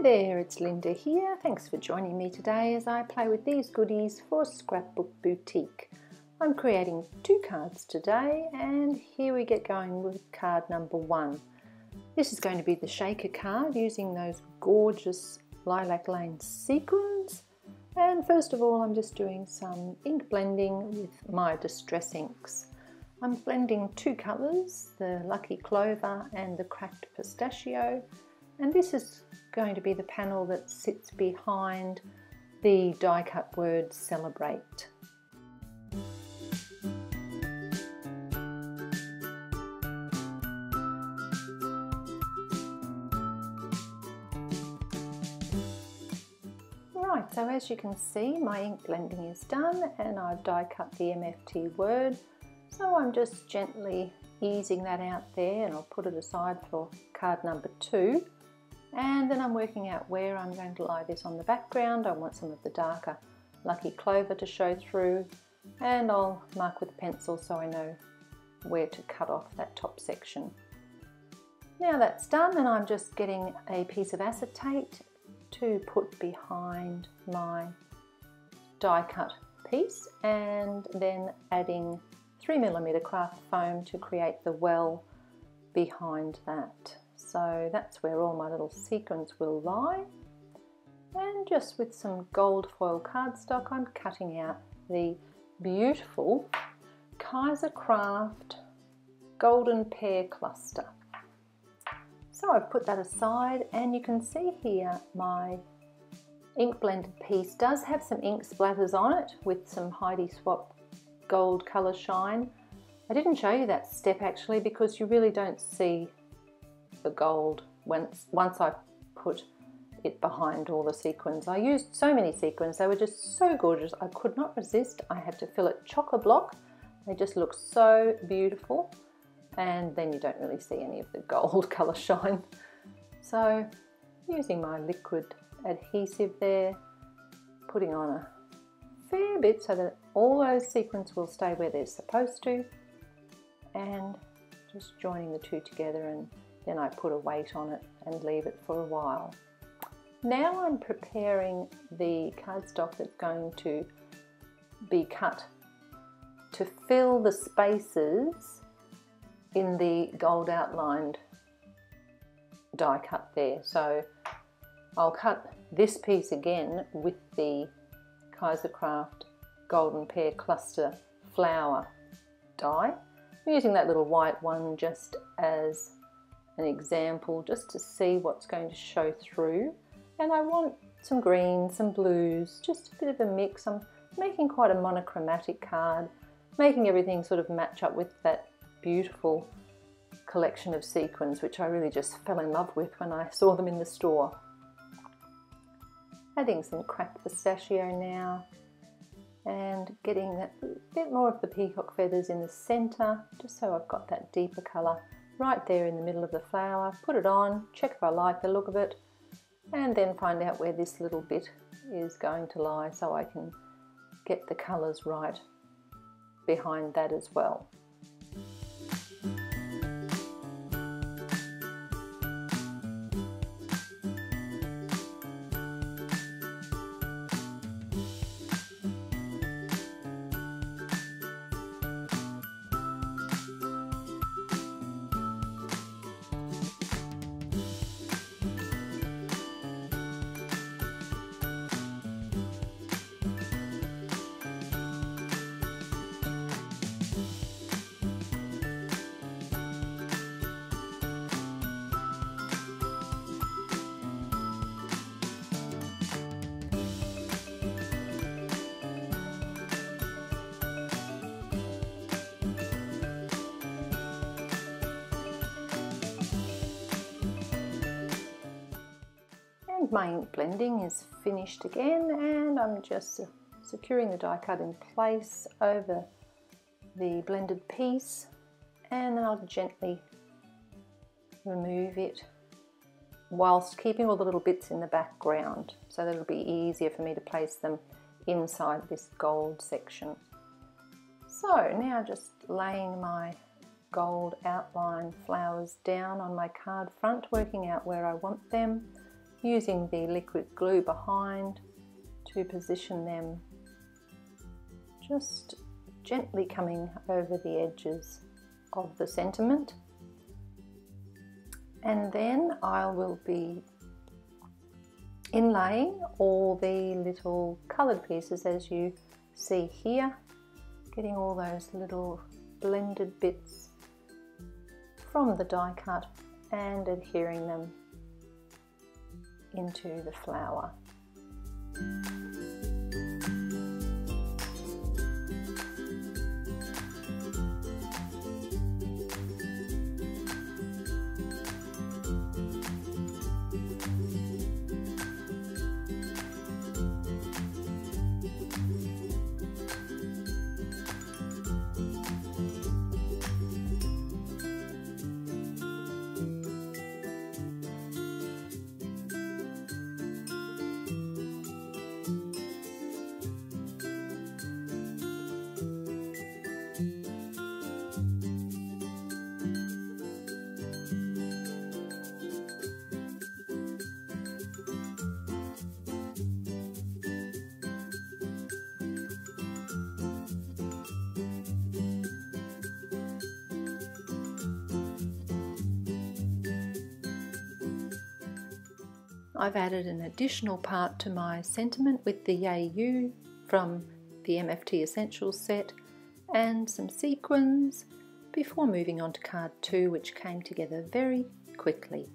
there, it's Linda here. Thanks for joining me today as I play with these goodies for Scrapbook Boutique. I'm creating 2 cards today, and here we get going with card number 1. This is going to be the shaker card using those gorgeous Lilac Lane sequins. And first of all, I'm just doing some ink blending with my distress inks. I'm blending 2 colours, the Lucky Clover and the Cracked Pistachio. And this is going to be the panel that sits behind the die cut word Celebrate. Right, so as you can see, my ink blending is done and I've die cut the MFT word. So I'm just gently easing that out there, and I'll put it aside for card number 2. And then I'm working out where I'm going to lie this on the background. I want some of the darker Lucky Clover to show through, and I'll mark with a pencil so I know where to cut off that top section. Now that's done, and I'm just getting a piece of acetate to put behind my die cut piece, and then adding 3mm craft foam to create the well behind that. So that's where all my little sequins will lie. And just with some gold foil cardstock, I'm cutting out the beautiful Kaisercraft golden pear cluster. So I've put that aside, and you can see here my ink blended piece does have some ink splatters on it with some Heidi Swap gold colour shine. I didn't show you that step actually because you really don't see the gold once I put it behind all the sequins. I used so many sequins, they were just so gorgeous. I could not resist. I had to fill it chock-a-block. They just look so beautiful, and then you don't really see any of the gold colour shine. So using my liquid adhesive there, putting on a fair bit so that all those sequins will stay where they're supposed to, and just joining the 2 together, and then I put a weight on it and leave it for a while. Now I'm preparing the cardstock that's going to be cut to fill the spaces in the gold outlined die cut there. So I'll cut this piece again with the Kaisercraft golden pear cluster flower die. I'm using that little white one just as an example, just to see what's going to show through. And I want some greens, some blues, just a bit of a mix. I'm making quite a monochromatic card, making everything sort of match up with that beautiful collection of sequins, which I really just fell in love with when I saw them in the store. Adding some cracked pistachio now, and getting that bit more of the peacock feathers in the centre, just so I've got that deeper colour right there in the middle of the flower. Put it on, check if I like the look of it, and then find out where this little bit is going to lie so I can get the colours right behind that as well. My ink blending is finished again, and I'm just securing the die cut in place over the blended piece, and then I'll gently remove it whilst keeping all the little bits in the background so that it'll be easier for me to place them inside this gold section. So now just laying my gold outline flowers down on my card front, working out where I want them. using the liquid glue behind to position them, just gently coming over the edges of the sentiment. And then I will be inlaying all the little coloured pieces as you see here, getting all those little blended bits from the die cut and adhering them into the flower. I've added an additional part to my sentiment with the Yay You from the MFT Essentials set and some sequins before moving on to card 2, which came together very quickly.